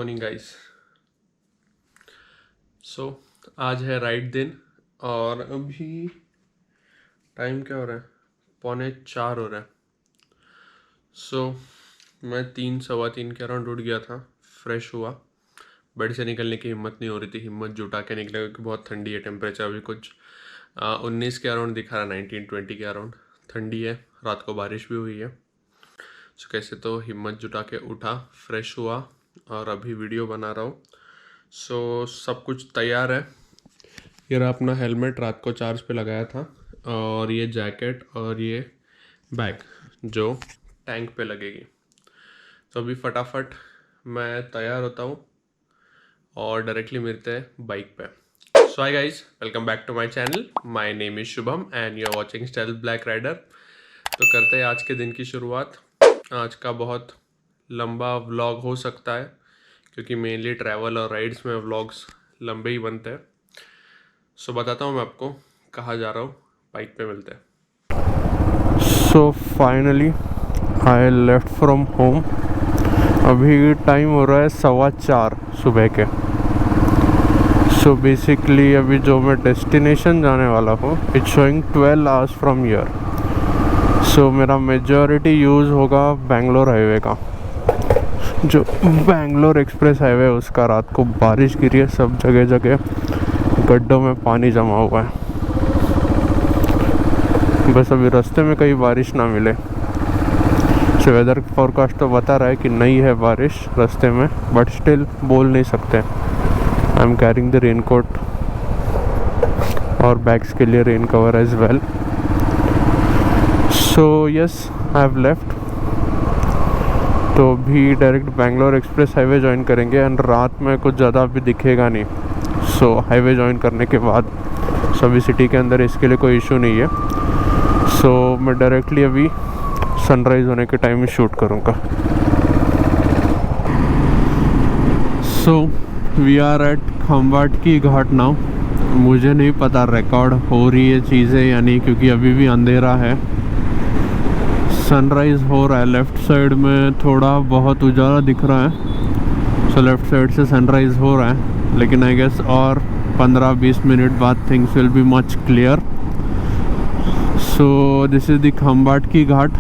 Morning guys. सो आज है ride दिन और अभी टाइम क्या हो रहा है, 3:45 हो रहा है। मैं 3 सवा 3 के अराउंड उठ गया था, फ्रेश हुआ। बेड से निकलने की हिम्मत नहीं हो रही थी, हिम्मत जुटा के निकले क्योंकि बहुत ठंडी है। टेम्परेचर अभी कुछ 19 के अराउंड दिखा रहा, 19-20 के अराउंड ठंडी है। रात को बारिश भी हुई है। कैसे तो हिम्मत जुटा के उठा, फ्रेश हुआ और अभी वीडियो बना रहा हूँ। सब कुछ तैयार है। ये रहा अपना हेलमेट, रात को चार्ज पे लगाया था, और ये जैकेट और ये बैग जो टैंक पे लगेगी। अभी फटाफट मैं तैयार होता हूँ और डायरेक्टली मिलते हैं बाइक पे। So hi guys, welcome back to my channel. My name is Shubham and you are watching Style Black Rider. तो करते हैं आज के दिन की शुरुआत। आज का बहुत लंबा व्लॉग हो सकता है क्योंकि मेनली ट्रैवल और राइड्स में व्लॉग्स लंबे ही बनते हैं। बताता हूँ मैं आपको कहाँ जा रहा हूँ, बाइक पे मिलते हैं। So finally I left from home. अभी टाइम हो रहा है 4:15 सुबह के। बेसिकली अभी जो मैं डेस्टिनेशन जाने वाला हूँ, it's showing 12 hours from here. मेरा मेजॉरिटी यूज़ होगा बेंगलोर हाईवे का, जो बेंगलोर एक्सप्रेस हाईवे है उसका। रात को बारिश गिरी है, सब जगह जगह गड्ढों में पानी जमा हुआ है। बस अभी रास्ते में कहीं बारिश ना मिले। वेदर फोरकास्ट तो बता रहा है कि नहीं है बारिश रास्ते में, बट स्टिल बोल नहीं सकते। I am carrying the raincoat और बैग्स के लिए rain cover as well. Yes, I have left. तो अभी direct Bangalore express highway join करेंगे एंड रात में कुछ ज़्यादा अभी दिखेगा नहीं। हाईवे ज्वाइन करने के बाद सभी सिटी के अंदर इसके लिए कोई इशू नहीं है। मैं डायरेक्टली अभी सनराइज़ होने के टाइम में शूट करूँगा। वी आर एट खम्बाट की घाट नाउ। मुझे नहीं पता रिकॉर्ड हो रही है चीज़ें या नहीं, क्योंकि अभी भी अंधेरा है। सनराइज़ हो रहा है, लेफ़्ट साइड में थोड़ा बहुत उजाला दिख रहा है। लेफ़्ट साइड से सनराइज़ हो रहा है, लेकिन आई गेस और 15-20 मिनट बाद things will be much clear. This is the Khambat की घाट।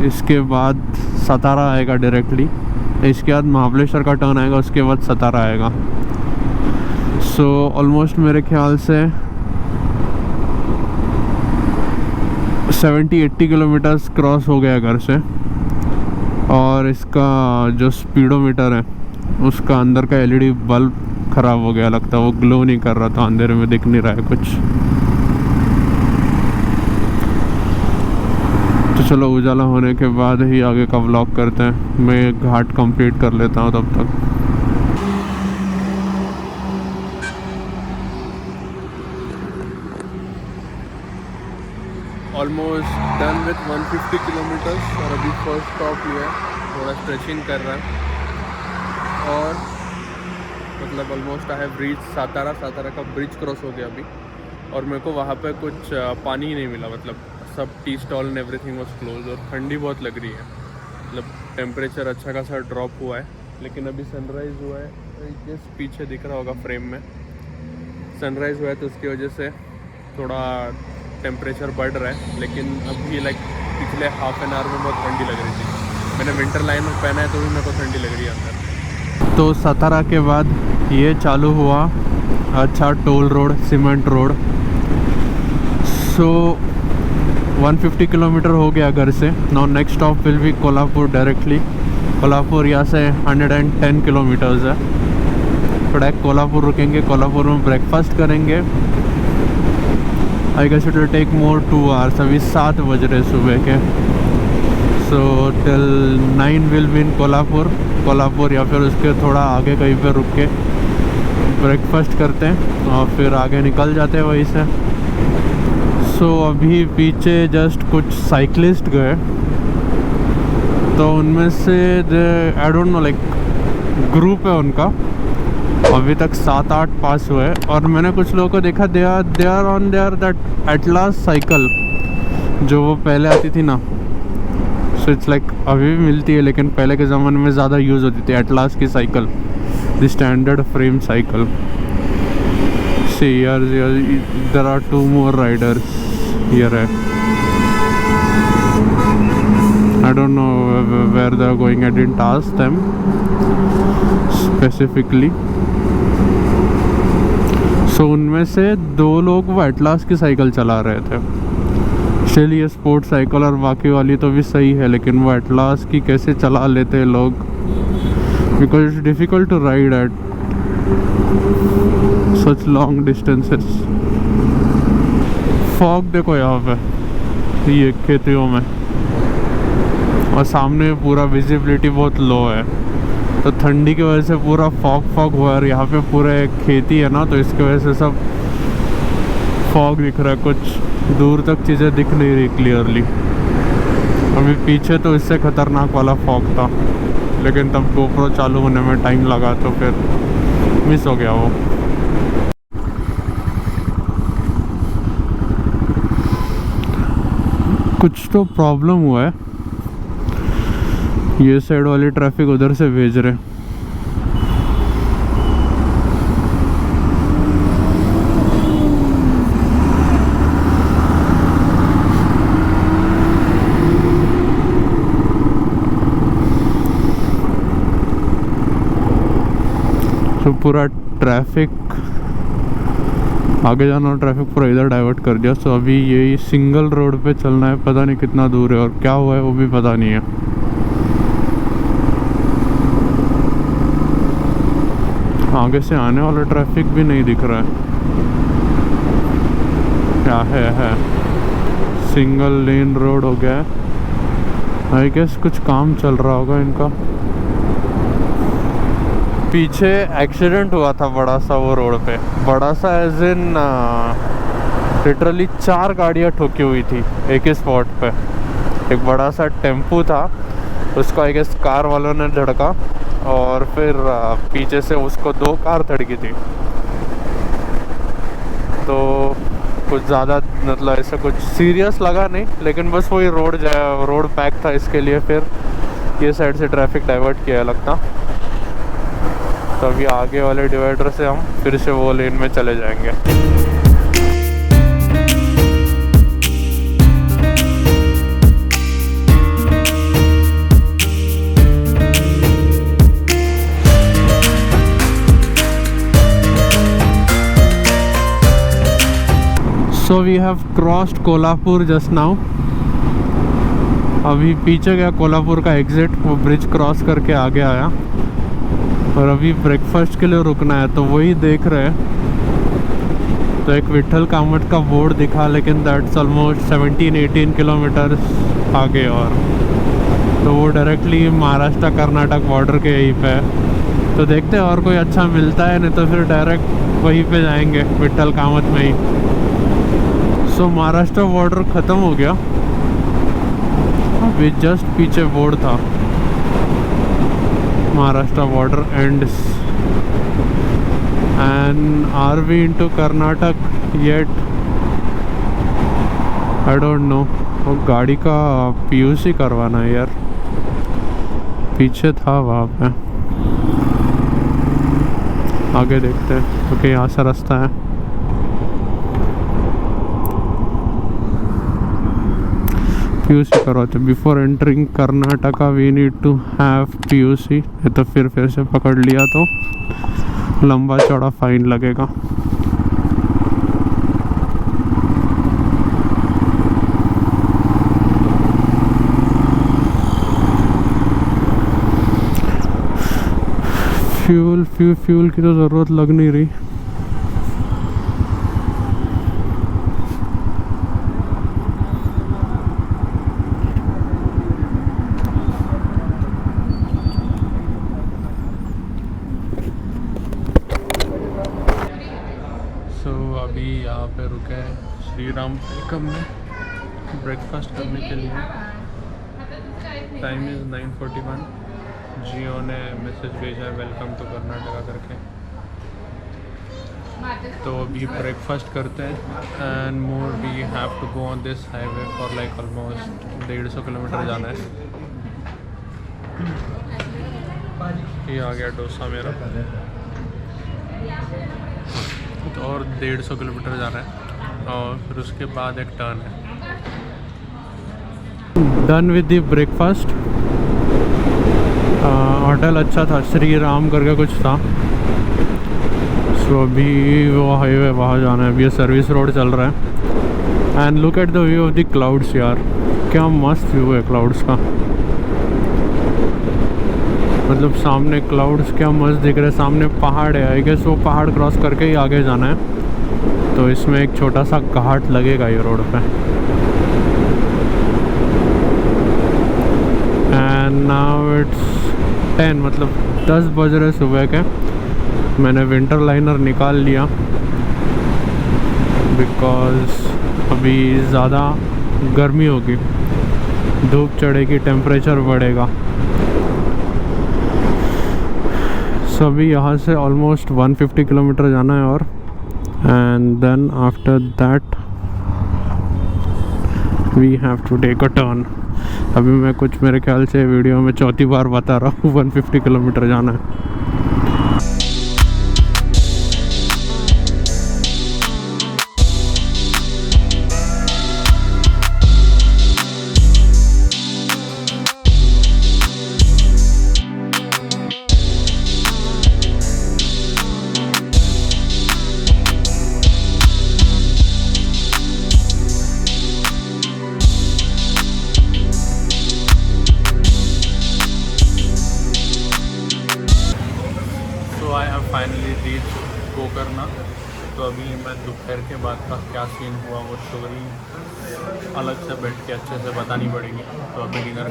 इसके बाद सतारा आएगा डायरेक्टली, इसके बाद महाबलेश्वर का टर्न आएगा, उसके बाद सतारा आएगा। ऑलमोस्ट मेरे ख्याल से 70-80 किलोमीटर्स क्रॉस हो गया घर से। और इसका जो स्पीडोमीटर है उसका अंदर का एलईडी बल्ब ख़राब हो गया, लगता है वो ग्लो नहीं कर रहा था, अंधेरे में दिख नहीं रहा है कुछ। तो चलो उजाला होने के बाद ही आगे का व्लॉग करते हैं। मैं घाट कंप्लीट कर लेता हूँ तब तक। ऑलमोस्ट डन विथ 150 किलोमीटर्स और अभी फर्स्ट स्टॉप लिया है, थोड़ा स्ट्रेचिंग कर रहा है और मतलब almost I have reach Satara का ब्रिज क्रॉस हो गया अभी। और मेरे को वहाँ पे कुछ पानी ही नहीं मिला, मतलब सब tea stall and everything was close और ठंडी बहुत लग रही है। मतलब टेम्परेचर अच्छा खासा ड्रॉप हुआ है, लेकिन अभी सनराइज़ हुआ है। जस्ट पीछे दिख रहा होगा फ्रेम में, सनराइज़ हुआ है तो उसकी वजह से थोड़ा टेम्परेचर बढ़ रहा है। लेकिन अभी पिछले हाफ एन आवर में बहुत ठंडी लग रही थी। मैंने विंटर लाइनर पहना है तो भी मेरे को ठंडी लग रही है अंदर। तो सतारा के बाद ये चालू हुआ अच्छा toll road, cement road. 150 kilometre हो गया घर से। Now next stop will be Kolhapur directly. Kolhapur यहाँ से 110 किलोमीटर्स है। थोड़ा कोल्हापुर रुकेंगे, कोल्हापुर में ब्रेकफास्ट करेंगे। I guess it will take more 2 hours. अभी 7 बज रहे सुबह के। Till 9 will be in Kolhapur या फिर उसके थोड़ा आगे कहीं पर रुक के ब्रेकफास्ट करते हैं और फिर आगे निकल जाते हैं वहीं से। अभी पीछे जस्ट कुछ साइकिलिस्ट गए, तो उनमें से आई डोंट नो ग्रुप है उनका, अभी तक 7-8 पास हुए। और मैंने कुछ लोगों को देखा, they are on there that Atlas cycle जो वो पहले आती थी ना। इट्स अभी भी मिलती है, लेकिन पहले के ज़माने में ज़्यादा यूज़ होती थी एटलास की cycle. the standard frame cycle. See here, there are 2 more riders here. I don't know where they are going. I didn't ask them specifically. So उनमें से 2 लोग वो एटलास की साइकिल चला रहे थे। चलिए ये स्पोर्ट साइकिल और बाकी वाली तो भी सही है, लेकिन वो एटलास की कैसे चला लेते हैं लोग, because it's difficult to ride at such long distances. Fog देखो यहाँ पे ये खेतियों में, और सामने पूरा विजिबिलिटी बहुत लो है, तो ठंडी की वजह से पूरा फॉग हुआ है। और यहाँ पे पूरे खेती है ना, तो इसकी वजह से सब फॉग दिख रहा है, कुछ दूर तक चीज़ें दिख नहीं रही क्लियरली। अभी पीछे तो इससे ख़तरनाक वाला फॉग था, लेकिन तब गोप्रो चालू होने में टाइम लगा तो फिर मिस हो गया वो। कुछ तो प्रॉब्लम हुआ है, ये साइड वाली ट्रैफिक उधर से भेज रहे। तो पूरा ट्रैफिक आगे जाना और ट्रैफिक पूरा इधर डाइवर्ट कर दिया। सो अभी यही सिंगल रोड पे चलना है, पता नहीं कितना दूर है और क्या हुआ है वो भी पता नहीं है। आगे से आने वाला ट्रैफिक भी नहीं दिख रहा है, क्या है सिंगल लेन रोड हो गया है। आई गेस कुछ काम चल रहा होगा इनका। पीछे एक्सीडेंट हुआ था बड़ा सा वो रोड पे, बड़ा सा एज इन लिटरली 4 गाड़ियाँ ठोकी हुई थी एक ही स्पॉट पे। एक बड़ा सा टेम्पू था, उसको आई गेस कार वालों ने धड़का, और फिर पीछे से उसको 2 कार धड़की थी। तो कुछ ज़्यादा मतलब ऐसा कुछ सीरियस लगा नहीं, लेकिन बस वही रोड पैक था, इसके लिए फिर ये साइड से ट्रैफिक डाइवर्ट किया लगता। तो अभी आगे वाले डिवाइडर से हम फिर से वो लेन में चले जाएंगे। So we have crossed Kolhapur just now। अभी पीछे गया कोल्हापुर का एग्जिट, वो ब्रिज क्रॉस करके आगे आया, और अभी ब्रेकफास्ट के लिए रुकना है, तो वही देख रहे हैं। तो एक विट्ठल कामट का बोर्ड दिखा, लेकिन दैट्स ऑलमोस्ट 17-18 किलोमीटर आगे, और तो वो डायरेक्टली महाराष्ट्र कर्नाटक बॉर्डर के यहीं पे है। तो देखते हैं और कोई अच्छा मिलता है, नहीं तो फिर डायरेक्ट वहीं पे जाएंगे विट्ठल कामत में ही। सो महाराष्ट्र बॉर्डर ख़त्म हो गया, अभी जस्ट पीछे बोर्ड था Maharashtra border ends. And are we into Karnataka yet, I don't know. वो गाड़ी का पीयूसी करवाना है यार, पीछे था वहाँ पे। आगे देखते हैं, ओके यहाँ से रास्ता है। पीयूसी करवाते before entering Karnataka, we need to have PUC, नहीं तो फिर से पकड़ लिया तो लंबा चौड़ा फाइन लगेगा। फ्यूल की तो ज़रूरत लग नहीं रही। अभी यहाँ पे रुके हैं श्री राम वेलकम में ब्रेकफास्ट करने के लिए। Time is 9:41। जियो ने मैसेज भेजा है वेलकम टू कर्नाटका करके। तो अभी ब्रेकफास्ट करते हैं and more we have to go on this highway for like almost 150 kilometre जाना है। ये आ गया डोसा मेरा। तो और 150 किलोमीटर जा रहा है और फिर उसके बाद एक टर्न है। Done with the breakfast. Hotel अच्छा था, श्री राम करके कुछ था। सो अभी वो हाईवे वहाँ जाना है। अभी ये सर्विस रोड चल रहा है। And look at the view of the clouds यार, क्या मस्त व्यू है क्लाउड्स का। मतलब सामने क्लाउड्स क्या मस्त दिख रहे हैं। सामने पहाड़ है, आई गेस वो पहाड़ क्रॉस करके ही आगे जाना है। तो इसमें एक छोटा सा घाट लगेगा ये रोड पे। एंड नाउ इट्स 10, मतलब 10 बज रहे सुबह के। मैंने विंटर लाइनर निकाल लिया बिकॉज़ अभी ज़्यादा गर्मी होगी, धूप चढ़ेगी, टेम्परेचर बढ़ेगा। सो अभी यहाँ से ऑलमोस्ट 150 किलोमीटर जाना है और and then after that we have to take a turn. अभी मैं कुछ मेरे ख्याल से वीडियो में चौथी बार बता रहा हूँ 150 किलोमीटर जाना है। Finally reach Gokarna. तो अभी मैं दोपहर के बाद का क्या सीन हुआ वो स्टोरी अलग से बैठ के अच्छे से बतानी पड़ेगी। तो अभी डिनर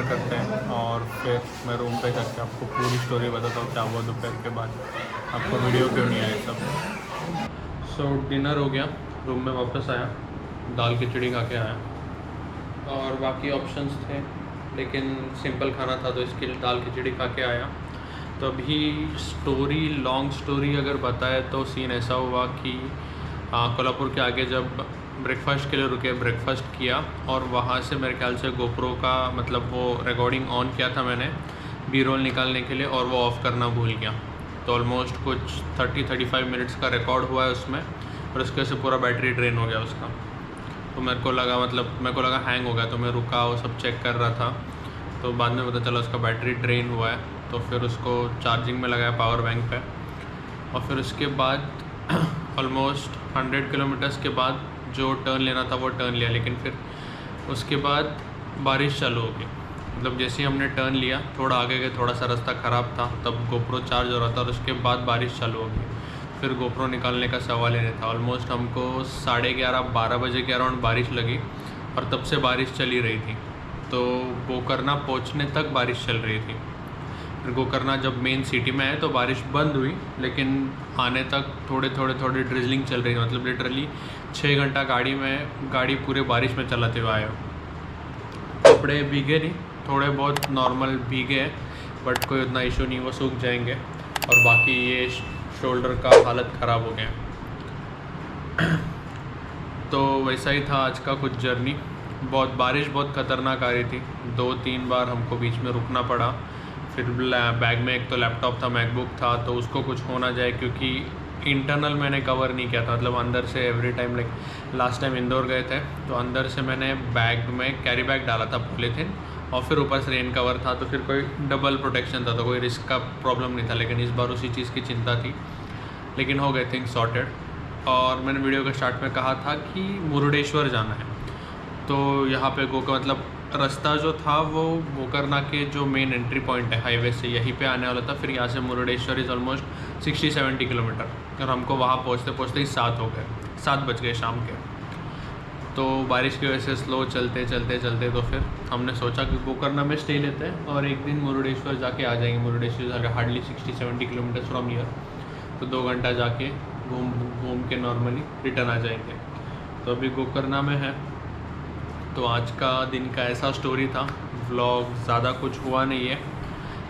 करते हैं और फिर मैं रूम पे जाके आपको पूरी स्टोरी बताता हूँ क्या हुआ दोपहर के बाद। आपको वीडियो क्यों नहीं आया सब। सो डिनर हो गया, रूम में वापस आया, दाल खिचड़ी खा के आया और बाकी ऑप्शंस थे लेकिन सिंपल खाना था तो इसके लिए दाल खिचड़ी खा के आया। तो अभी लॉन्ग स्टोरी अगर बताए तो सीन ऐसा हुआ कि कोल्हापुर के आगे जब ब्रेकफास्ट के लिए रुके, ब्रेकफास्ट किया और वहाँ से मेरे ख्याल से गोप्रो का मतलब वो रिकॉर्डिंग ऑन किया था मैंने बी रोल निकालने के लिए और वो ऑफ़ करना भूल गया। तो ऑलमोस्ट कुछ 30-35 मिनट्स का रिकॉर्ड हुआ है उसमें और उसके से पूरा बैटरी ड्रेन हो गया उसका। तो मेरे को लगा हैंग हो गया। तो मैं रुका, वो सब चेक कर रहा था। तो बाद में पता चला उसका बैटरी ड्रेन हुआ है। तो फिर उसको चार्जिंग में लगाया पावर बैंक पे और फिर उसके बाद ऑलमोस्ट 100 किलोमीटर्स के बाद जो टर्न लेना था वो टर्न लिया। लेकिन फिर उसके बाद बारिश चालू हो गई। मतलब जैसे ही हमने टर्न लिया, थोड़ा आगे गए, थोड़ा सा रास्ता ख़राब था, तब गोप्रो चार्ज हो रहा था और उसके बाद बारिश चालू हो गई। फिर गोप्रो निकालने का सवाल ही नहीं था। ऑलमोस्ट हमको 11:30-12 बजे के अराउंड बारिश लगी और तब से बारिश चली रही थी। तो गोकर्ण पहुँचने तक बारिश चल रही थी। फिर गोकर्ण जब मेन सिटी में आए तो बारिश बंद हुई, लेकिन आने तक थोड़े ड्रिजलिंग चल रही है। मतलब लिटरली 6 घंटा गाड़ी पूरे बारिश में चलाते हुए आए हो। कपड़े भीगे नहीं, थोड़े बहुत नॉर्मल भीगे हैं बट कोई उतना इशू नहीं, वो सूख जाएंगे। और बाकी ये शोल्डर का हालत ख़राब हो गया। तो वैसा ही था आज का कुछ जर्नी। बारिश बहुत ख़तरनाक आ रही थी। 2-3 बार हमको बीच में रुकना पड़ा। फिर बैग में एक तो लैपटॉप था, मैकबुक था, तो उसको कुछ हो ना जाए क्योंकि इंटरनल मैंने कवर नहीं किया था। मतलब अंदर से every time like last time Indore गए थे तो अंदर से मैंने बैग में कैरी बैग डाला था पॉलीथिन और फिर ऊपर से रेन कवर था। तो फिर कोई डबल प्रोटेक्शन था तो कोई रिस्क का प्रॉब्लम नहीं था। लेकिन इस बार उसी चीज़ की चिंता थी, लेकिन हो गए थिंग्स सॉर्टेड। और मैंने वीडियो के स्टार्ट में कहा था कि मुरुडेश्वर जाना है। तो यहाँ पे मतलब रास्ता जो था वो गोकर्ण के जो मेन एंट्री पॉइंट है हाईवे से, यहीं पे आने वाला था। फिर यहाँ से मुरुडेश्वर इज़ ऑलमोस्ट 60-70 किलोमीटर और हमको वहाँ पहुँचते ही 7 बज गए शाम के। तो बारिश की वजह से स्लो चलते तो फिर हमने सोचा कि गोकर्ण में स्टे लेते हैं और एक दिन मुरुडेश्वर जाके आ जाएंगे। Murudeshwar hardly 60-70 kilometre from here, तो 2 घंटा जाके घूम के नॉर्मली रिटर्न आ जाएंगे। तो अभी गोकर्ण में है। तो आज का दिन का ऐसा स्टोरी था। व्लॉग ज़्यादा कुछ हुआ नहीं है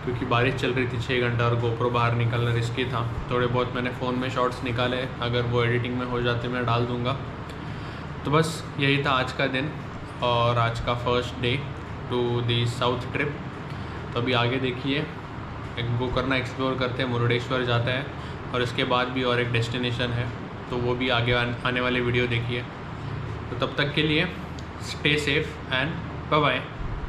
क्योंकि बारिश चल रही थी 6 घंटा और गोप्रो बाहर निकलना रिस्की था। थोड़े बहुत मैंने फ़ोन में शॉट्स निकाले, अगर वो एडिटिंग में हो जाते मैं डाल दूँगा। तो बस यही था आज का दिन और आज का first day to the south trip. तो अभी आगे देखिए गोकर्ण एक्सप्लोर करते हैं, मुरुडेश्वर जाता है और इसके बाद भी और एक डेस्टिनेशन है, तो वो भी आगे आने वाले वीडियो देखिए। तो तब तक के लिए stay safe and bye bye.